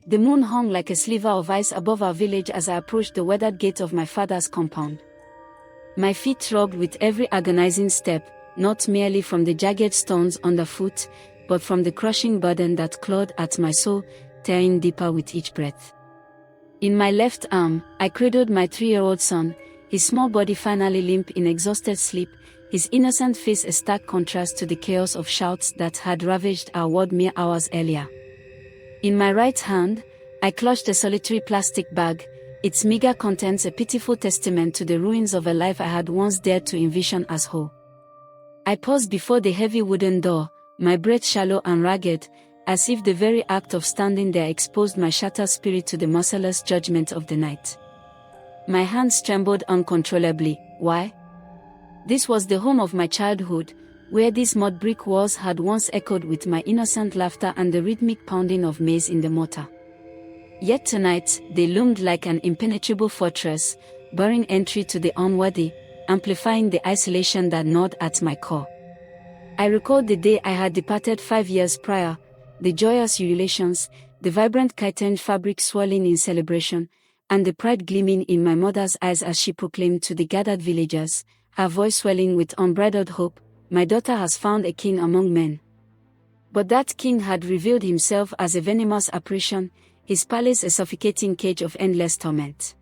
The moon hung like a sliver of ice above our village as I approached the weathered gate of my father's compound. My feet throbbed with every agonizing step, not merely from the jagged stones underfoot, but from the crushing burden that clawed at my soul, tearing deeper with each breath. In my left arm, I cradled my 3-year-old son, his small body finally limp in exhausted sleep, his innocent face a stark contrast to the chaos of shouts that had ravaged our world mere hours earlier. In my right hand, I clutched a solitary plastic bag, its meager contents a pitiful testament to the ruins of a life I had once dared to envision as whole. I paused before the heavy wooden door, my breath shallow and ragged, as if the very act of standing there exposed my shattered spirit to the merciless judgment of the night. My hands trembled uncontrollably. Why? This was the home of my childhood, where these mud brick walls had once echoed with my innocent laughter and the rhythmic pounding of maize in the mortar. Yet tonight, they loomed like an impenetrable fortress, barring entry to the unworthy, amplifying the isolation that gnawed at my core. I recalled the day I had departed 5 years prior, the joyous ululations, the vibrant chitined fabric swirling in celebration, and the pride gleaming in my mother's eyes as she proclaimed to the gathered villagers, her voice swelling with unbridled hope, "My daughter has found a king among men." But that king had revealed himself as a venomous apparition, his palace a suffocating cage of endless torment.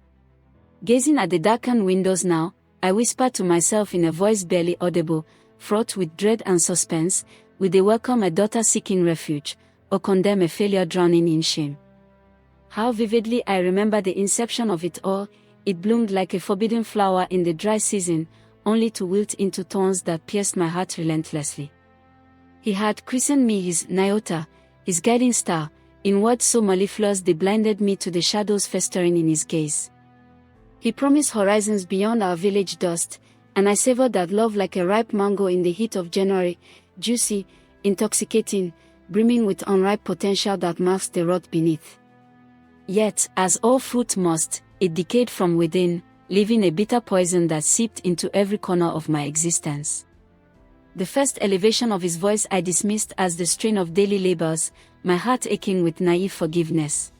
Gazing at the darkened windows now, I whispered to myself in a voice barely audible, fraught with dread and suspense, will they welcome a daughter seeking refuge, or condemn a failure drowning in shame? How vividly I remember the inception of it all. It bloomed like a forbidden flower in the dry season, only to wilt into thorns that pierced my heart relentlessly. He had christened me his Nyota, his guiding star, in words so mellifluous they blinded me to the shadows festering in his gaze. He promised horizons beyond our village dust, and I savored that love like a ripe mango in the heat of January, juicy, intoxicating, brimming with unripe potential that masks the rot beneath. Yet, as all fruit must, it decayed from within, leaving a bitter poison that seeped into every corner of my existence. The first elevation of his voice I dismissed as the strain of daily labors, my heart aching with naive forgiveness.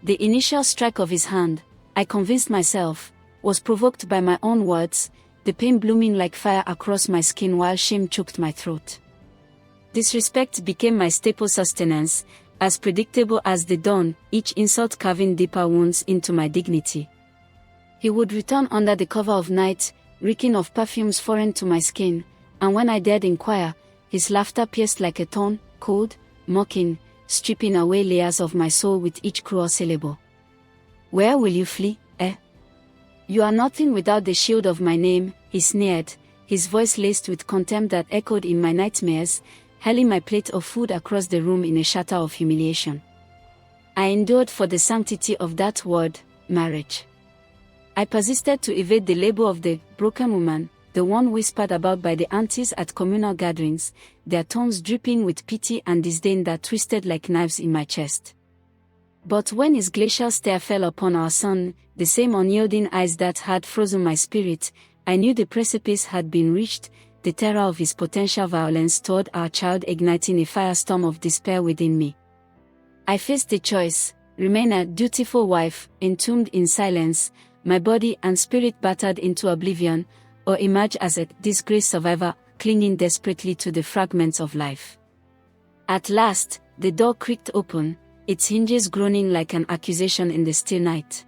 The initial strike of his hand, I convinced myself, was provoked by my own words, the pain blooming like fire across my skin while shame choked my throat. Disrespect became my staple sustenance, as predictable as the dawn, each insult carving deeper wounds into my dignity. He would return under the cover of night, reeking of perfumes foreign to my skin, and when I dared inquire, his laughter pierced like a thorn, cold, mocking, stripping away layers of my soul with each cruel syllable. "Where will you flee, eh? You are nothing without the shield of my name," he sneered, his voice laced with contempt that echoed in my nightmares, hurling my plate of food across the room in a shatter of humiliation. I endured for the sanctity of that word, marriage. I persisted to evade the label of the broken woman, the one whispered about by the aunties at communal gatherings, their tones dripping with pity and disdain that twisted like knives in my chest. But when his glacial stare fell upon our son, the same unyielding eyes that had frozen my spirit, I knew the precipice had been reached, the terror of his potential violence toward our child igniting a firestorm of despair within me. I faced the choice: remain a dutiful wife, entombed in silence, my body and spirit battered into oblivion, or emerge as a disgraced survivor, clinging desperately to the fragments of life. At last, the door creaked open, its hinges groaning like an accusation in the still night.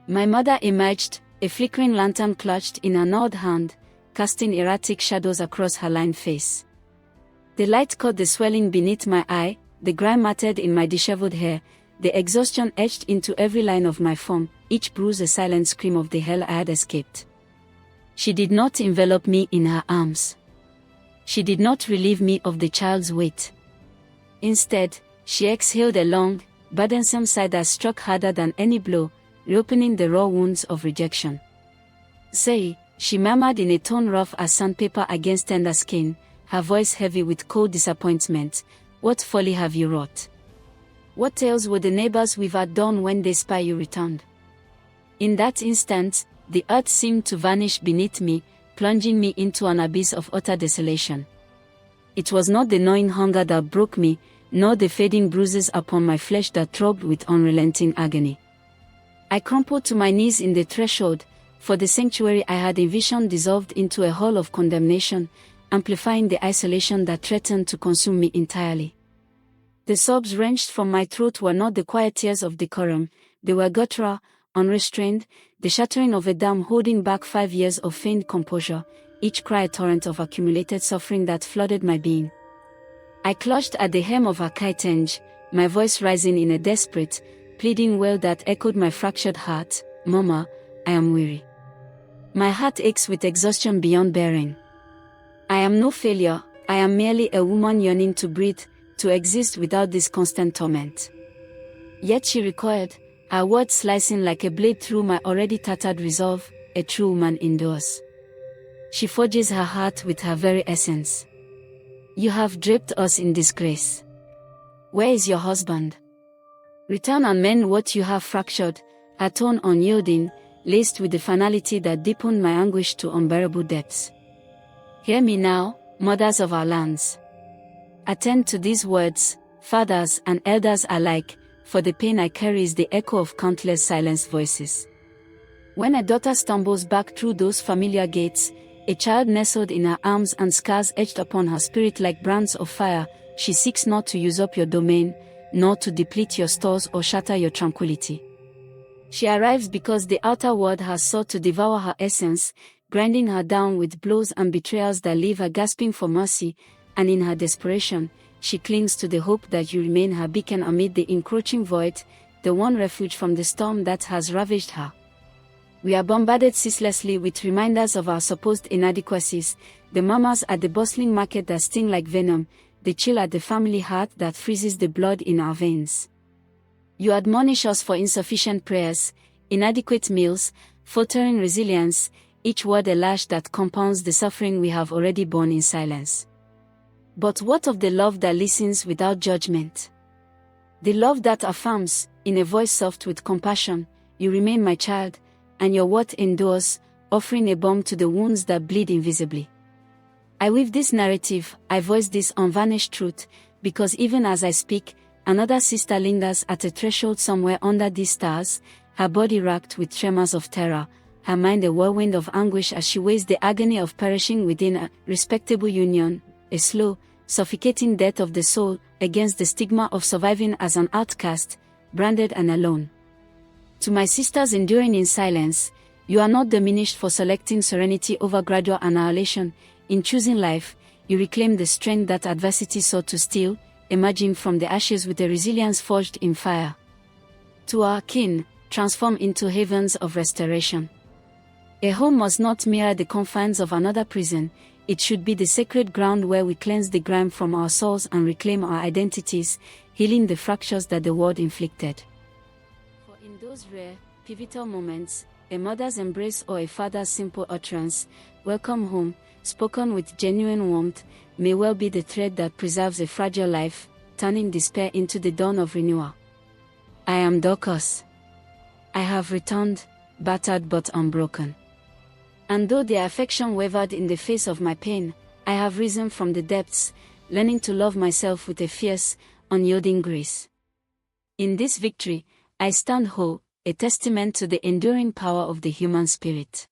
My mother emerged, a flickering lantern clutched in her gnawed hand, casting erratic shadows across her lined face. The light caught the swelling beneath my eye, the grime matted in my disheveled hair, the exhaustion etched into every line of my form, each bruise a silent scream of the hell I had escaped. She did not envelop me in her arms. She did not relieve me of the child's weight. Instead, she exhaled a long, burdensome sigh that struck harder than any blow, reopening the raw wounds of rejection. "Say," she murmured in a tone rough as sandpaper against tender skin, her voice heavy with cold disappointment, "what folly have you wrought? What tales will the neighbors weave at dawn when they spy you returned?" In that instant, the earth seemed to vanish beneath me, plunging me into an abyss of utter desolation. It was not the gnawing hunger that broke me, nor the fading bruises upon my flesh that throbbed with unrelenting agony. I crumpled to my knees in the threshold, for the sanctuary I had envisioned dissolved into a hall of condemnation, amplifying the isolation that threatened to consume me entirely. The sobs wrenched from my throat were not the quiet tears of decorum, they were guttural, unrestrained, the shattering of a dam holding back 5 years of feigned composure, each cry a torrent of accumulated suffering that flooded my being. I clutched at the hem of her kitenge, my voice rising in a desperate, pleading wail that echoed my fractured heart. Mama, I am weary. My heart aches with exhaustion beyond bearing. I am no failure, I am merely a woman yearning to breathe, to exist without this constant torment. Yet she recoiled, her words slicing like a blade through my already tattered resolve. A true woman endures. She forges her heart with her very essence. You have draped us in disgrace. Where is your husband? Return and mend what you have fractured, her tone unyielding, laced with the finality that deepened my anguish to unbearable depths. Hear me now, mothers of our lands. Attend to these words, fathers and elders alike, for the pain I carry is the echo of countless silenced voices. When a daughter stumbles back through those familiar gates, a child nestled in her arms and scars etched upon her spirit like brands of fire, she seeks not to usurp your domain, nor to deplete your stores or shatter your tranquility. She arrives because the outer world has sought to devour her essence, grinding her down with blows and betrayals that leave her gasping for mercy, and in her desperation, she clings to the hope that you remain her beacon amid the encroaching void, the one refuge from the storm that has ravaged her. We are bombarded ceaselessly with reminders of our supposed inadequacies, the mamas at the bustling market that sting like venom, the chill at the family heart that freezes the blood in our veins. You admonish us for insufficient prayers, inadequate meals, faltering resilience, each word a lash that compounds the suffering we have already borne in silence. But what of the love that listens without judgment? The love that affirms, in a voice soft with compassion, you remain my child, and your word endures, offering a balm to the wounds that bleed invisibly. I weave this narrative, I voice this unvarnished truth, because even as I speak, another sister lingers at a threshold somewhere under these stars, her body racked with tremors of terror, her mind a whirlwind of anguish as she weighs the agony of perishing within a respectable union, a slow, suffocating death of the soul, against the stigma of surviving as an outcast, branded and alone. To my sisters enduring in silence, you are not diminished for selecting serenity over gradual annihilation. In choosing life, you reclaim the strength that adversity sought to steal, emerging from the ashes with a resilience forged in fire. To our kin, transform into havens of restoration. A home must not mirror the confines of another prison, it should be the sacred ground where we cleanse the grime from our souls and reclaim our identities, healing the fractures that the world inflicted. For in those rare, pivotal moments, a mother's embrace or a father's simple utterance, welcome home, spoken with genuine warmth, may well be the thread that preserves a fragile life, turning despair into the dawn of renewal. I am Dorcas. I have returned, battered but unbroken. And though their affection wavered in the face of my pain, I have risen from the depths, learning to love myself with a fierce, unyielding grace. In this victory, I stand whole, a testament to the enduring power of the human spirit.